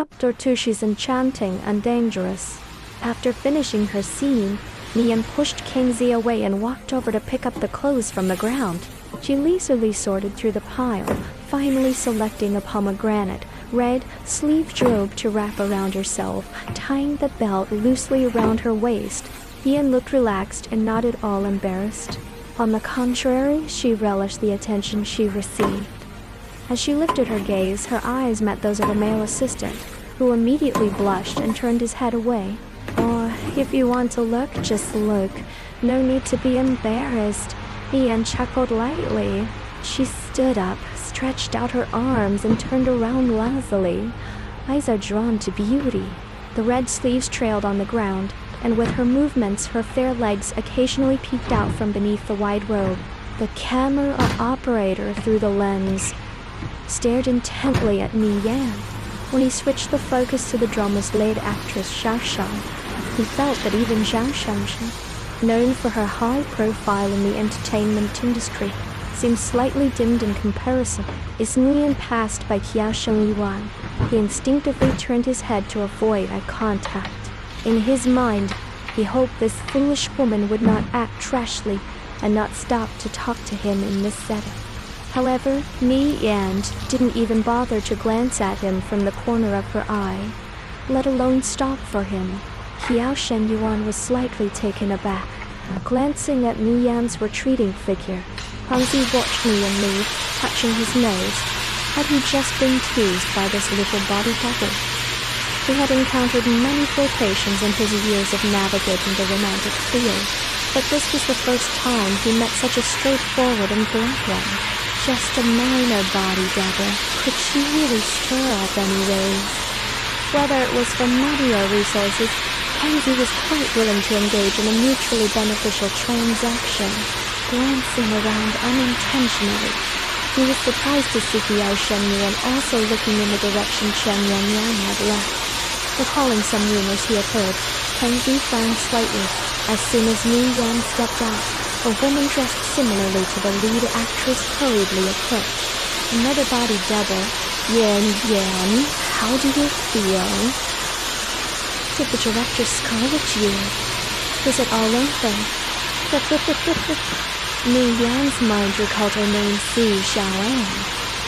thought or two she's enchanting and dangerous. After finishing her scene, Mian pushed Kingsley away and walked over to pick up the clothes from the ground. She leisurely sorted through the pile, finally selecting a pomegranate red sleeved robe to wrap around herself, tying the belt loosely around her waist. Mian looked relaxed and not at all embarrassed. On the contrary, she relished the attention she received. As she lifted her gaze, her eyes met those of a male assistant, who immediately blushed and turned his head away. "Oh, if you want to look, just look. No need to be embarrassed," Mian chuckled lightly. She stood up, stretched out her arms, and turned around lazily. Eyes are drawn to beauty. The red sleeves trailed on the ground, and with her movements, her fair legs occasionally peeked out from beneath the wide robe. The camera operator, through the lens, stared intently at Mi Yan. When he switched the focus to the drama's lead actress Xiao Shan, he felt that even Xiao Shan, known for her high profile in the entertainment industry, seemed slightly dimmed in comparison. As Mian passed by Qiao Shengyuan, he instinctively turned his head to avoid eye contact. In his mind, he hoped this foolish woman would not act trashly and not stop to talk to him in this setting. However, Mi Yan didn't even bother to glance at him from the corner of her eye, let alone stop for him. Qiao Shenyuan was slightly taken aback. Glancing at Mi Yan's retreating figure, Hanzi watched Mi Yan move, touching his nose. Had he just been teased by this little body double? He had encountered many flirtations in his years of navigating the romantic field, but this was the first time he met such a straightforward and blunt one. Just a minor body double. Could she really stir up anyways? Whether it was for money or resources, Kenzie was quite willing to engage in a mutually beneficial transaction. Glancing around unintentionally, he was surprised to see Qiao Shenyuan also looking in the direction Chen Yanyan had left. Recalling some rumors he had heard, Kenzie frowned slightly. As soon as Mi Yan stepped out, a woman dressed similarly to the lead actress hurriedly approached. Another body double. Yan, how do you feel? Did the director scarlet you? Was it all over? Mi Yan's mind recalled her name Su Xiaoan.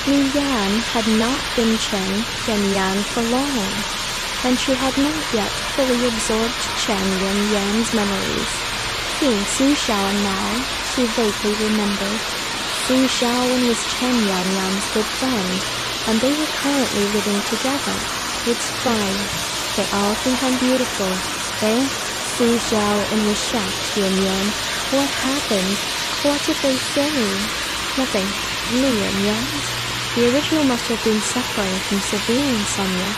Mi Yan had not been Chen Yanyan for long, and she had not yet fully absorbed Chen Yanyan's memories. Seeing Su Xiaoan now, she vaguely remembered. Su Xiaoan was Chen Yanyan's good friend, and they were currently living together. It's fine. They all think I'm beautiful. Eh? Su Xiaoan was shocked, Yan. What happened? What did they say? Nothing. Yan. The original must have been suffering from severe insomnia.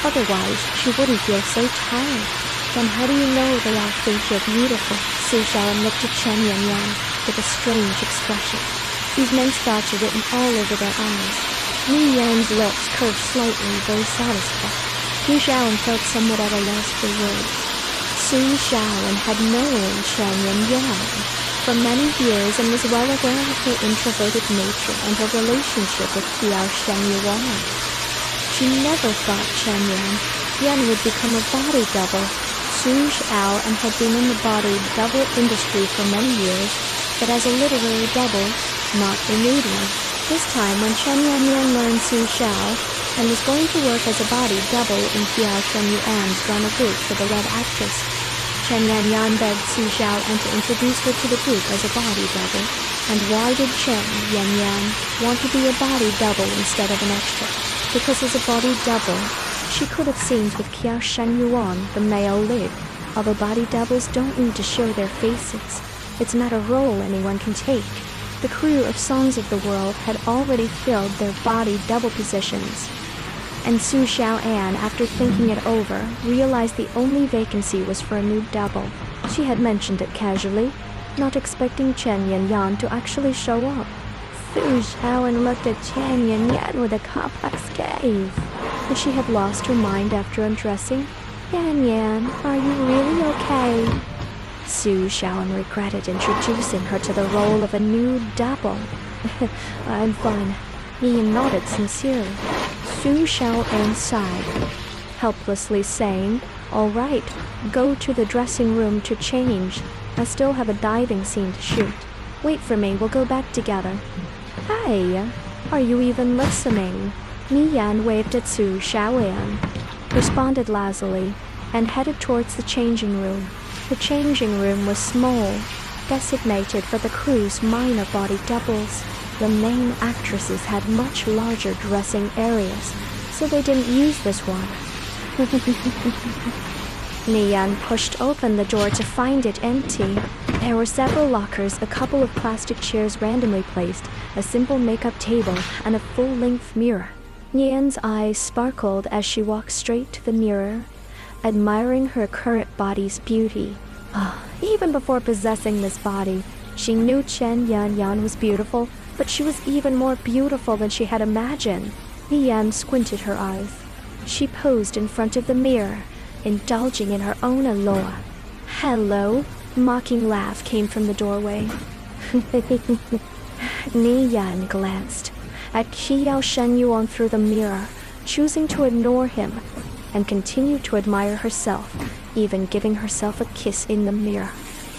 Otherwise, she wouldn't feel so tired. Then how do you know they all think you're beautiful? Su Xiaoan looked at Chen Yanyan with a strange expression. These men's thoughts are written all over their eyes. Mi Yan's lips curved slightly, very satisfied. Su Xiaoan felt somewhat at a loss for words. Su Xiaoan had known Chen Yanyan for many years and was well aware of her introverted nature and her relationship with Qiao Shenyuan. She never thought Chen Yan would become a body double. Su Xiaoan had been in the body double industry for many years, but as a literary double, not a medium. This time, when Chen Yanyan learned Su Xiao and was going to work as a body double in Qiao Shenyuan's drama group for the lead actress, Chen Yanyan begged Su Xiaoan to introduce her to the group as a body double. And why did Chen Yanyan want to be a body double instead of an extra? Because as a body double, she could have scenes with Qiao Shenyuan, the male lead. Although body doubles don't need to show their faces, it's not a role anyone can take. The crew of Songs of the World had already filled their body double positions. And Su Xiaoan, after thinking it over, realized the only vacancy was for a new double. She had mentioned it casually, not expecting Chen Yanyan to actually show up. Su Xiaoan looked at Chen Yanyan with a complex gaze. Would she have lost her mind after undressing? Yanyan, are you really okay? Su Xiaoan regretted introducing her to the role of a new double. I'm fine. Mian nodded sincerely. Su Xiaoan sighed. helplessly saying, "All right, go to the dressing room to change. I still have a diving scene to shoot. Wait for me, we'll go back together." "Hey, are you even listening?" Nian waved at Su Xiaoyan, responded lazily, and headed towards the changing room. The changing room was small, designated for the crew's minor body doubles. The main actresses had much larger dressing areas, so they didn't use this one. Nian pushed open the door to find it empty. There were several lockers, a couple of plastic chairs randomly placed, a simple makeup table, and a full-length mirror. Nian's eyes sparkled as she walked straight to the mirror, admiring her current body's beauty. Even before possessing this body, she knew Chen Yanyan was beautiful, but she was even more beautiful than she had imagined. Nian squinted her eyes. She posed in front of the mirror, indulging in her own allure. "Hello?" Mocking laugh came from the doorway. Nian glanced at Qiao Shenyuan through the mirror, choosing to ignore him, and continued to admire herself, even giving herself a kiss in the mirror.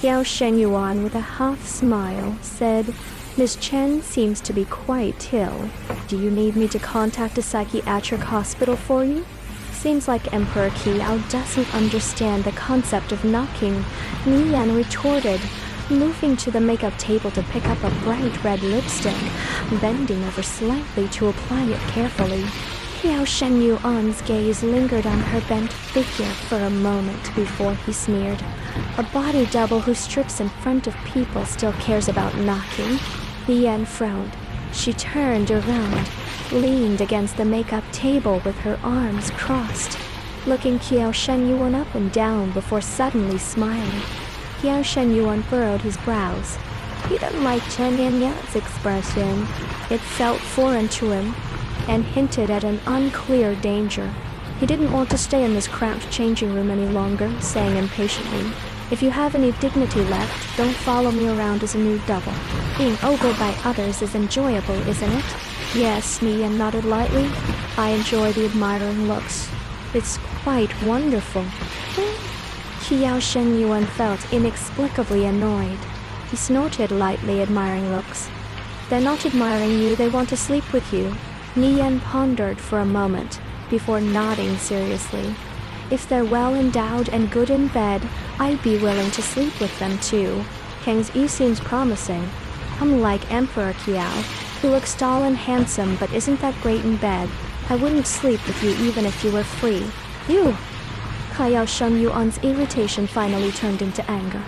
Qiao Shenyuan, with a half smile, said, "Miss Chen seems to be quite ill. Do you need me to contact a psychiatric hospital for you?" Seems like Emperor Qiao doesn't understand the concept of knocking, Nian retorted, moving to the makeup table to pick up a bright red lipstick, bending over slightly to apply it carefully. Qiao Shenyuan's gaze lingered on her bent figure for a moment before he sneered. "A body double who strips in front of people still cares about knocking?" Nian frowned. She turned around, leaned against the makeup table with her arms crossed, looking Qiao Shenyuan up and down before suddenly smiling. Qiao Shenyuan furrowed his brows. He didn't like Chen Yanyan's expression. It felt foreign to him, and hinted at an unclear danger. He didn't want to stay in this cramped changing room any longer, saying impatiently, "If you have any dignity left, don't follow me around as a nude double. Being ogled by others is enjoyable, isn't it?" "Yes," Nian nodded lightly. "I enjoy the admiring looks. It's quite wonderful." Qiao Shenyuan felt inexplicably annoyed. He snorted lightly, admiring looks. "They're not admiring you, they want to sleep with you." Nian pondered for a moment, before nodding seriously. "If they're well endowed and good in bed, I'd be willing to sleep with them too. Kang's Yi seems promising. Unlike Emperor Qiao, who looks tall and handsome but isn't that great in bed, I wouldn't sleep with you even if you were free." "You!" Qiao Shenyuan's irritation finally turned into anger.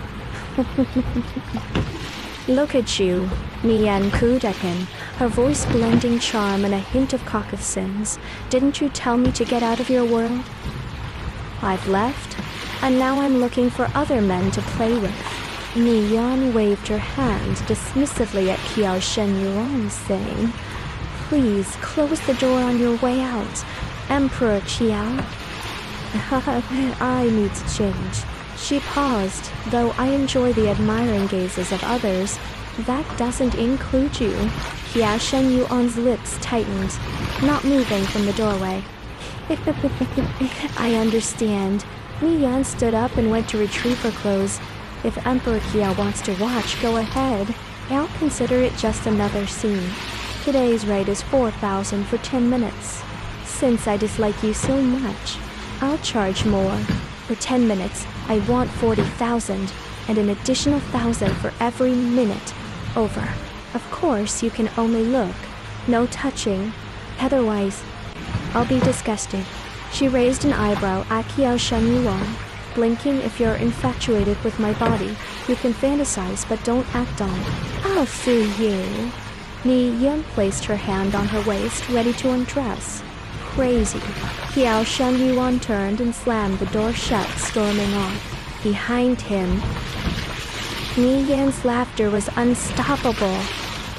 "Look at you," Nian cooed at him, her voice blending charm and a hint of caucasins. "Didn't you tell me to get out of your world? I've left, and now I'm looking for other men to play with." Nian waved her hand dismissively at Qiao Shenyuan, saying, "Please close the door on your way out, Emperor Qiao." "I need to change." She paused. "Though I enjoy the admiring gazes of others, that doesn't include you." Qiao Shenyuan's lips tightened, not moving from the doorway. "I understand." Nian stood up and went to retrieve her clothes. "If Emperor Qiao wants to watch, go ahead. I'll consider it just another scene. Today's rate is 4,000 for 10 minutes. Since I dislike you so much, I'll charge more. For 10 minutes, I want 40,000, and an additional 1,000 for every minute. Over. Of course, you can only look. No touching. Otherwise, I'll be disgusted." She raised an eyebrow at Qiao Shenyuan, blinking. "If you're infatuated with my body, you can fantasize but don't act on it. I'll sue you." Nian placed her hand on her waist, ready to undress. "Crazy." Qiao Shenyuan turned and slammed the door shut, storming off. Behind him, Nian's laughter was unstoppable.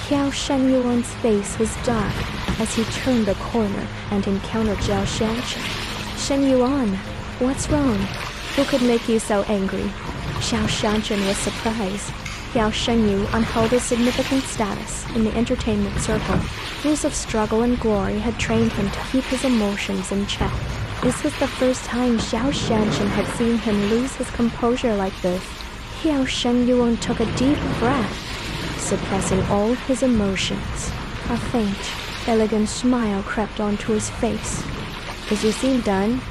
Qiao Shenyuan's face was dark as he turned the corner and encountered Zhao Shanshan. "Shenyuan, what's wrong? Who could make you so angry?" Zhao Shanshan was surprised. Qiao Shenyuan held a significant status in the entertainment circle. Years of struggle and glory had trained him to keep his emotions in check. This was the first time Xiao Shanshan had seen him lose his composure like this. Xiao Shenyuan took a deep breath, suppressing all his emotions. A faint, elegant smile crept onto his face. "Is your scene done?"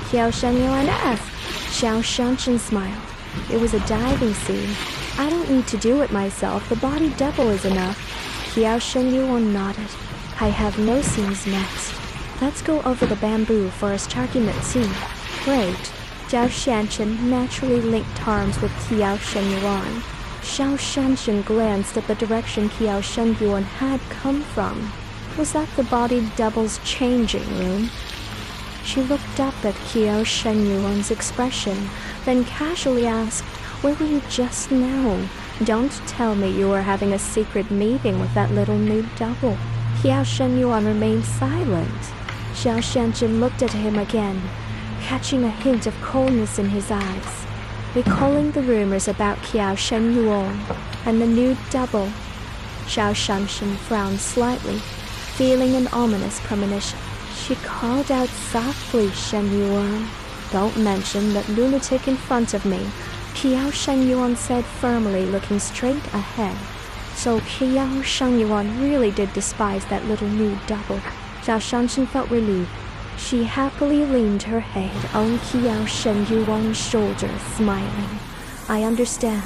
Xiao Shenyuan asked. Xiao Shanshan smiled. "It was a diving scene. I don't need to do it myself. The body double is enough." Xiao Shenyuan nodded. "I have no scenes next. Let's go over the bamboo for a starting scene." "Great." Xiao Shanshan naturally linked arms with Xiao Shenyuan. Xiao Shanshan glanced at the direction Xiao Shenyuan had come from. Was that the body double's changing room? She looked up at Xiao Shenyuan's expression, then casually asked, "Where were you just now? Don't tell me you were having a secret meeting with that little nude double." Xiao Shenyuan remained silent. Xiao Shanshan looked at him again, catching a hint of coldness in his eyes. Recalling the rumors about Xiao Shenyuan and the nude double, Xiao Shanshan frowned slightly, feeling an ominous premonition. She called out softly, "Shenyuan, don't mention that lunatic in front of me," Xiao Shenyuan said firmly, looking straight ahead. So Xiao Shenyuan really did despise that little nude double. Xiao Shanshan felt relieved. She happily leaned her head on Xiao Shenyuan's shoulder, smiling. "I understand.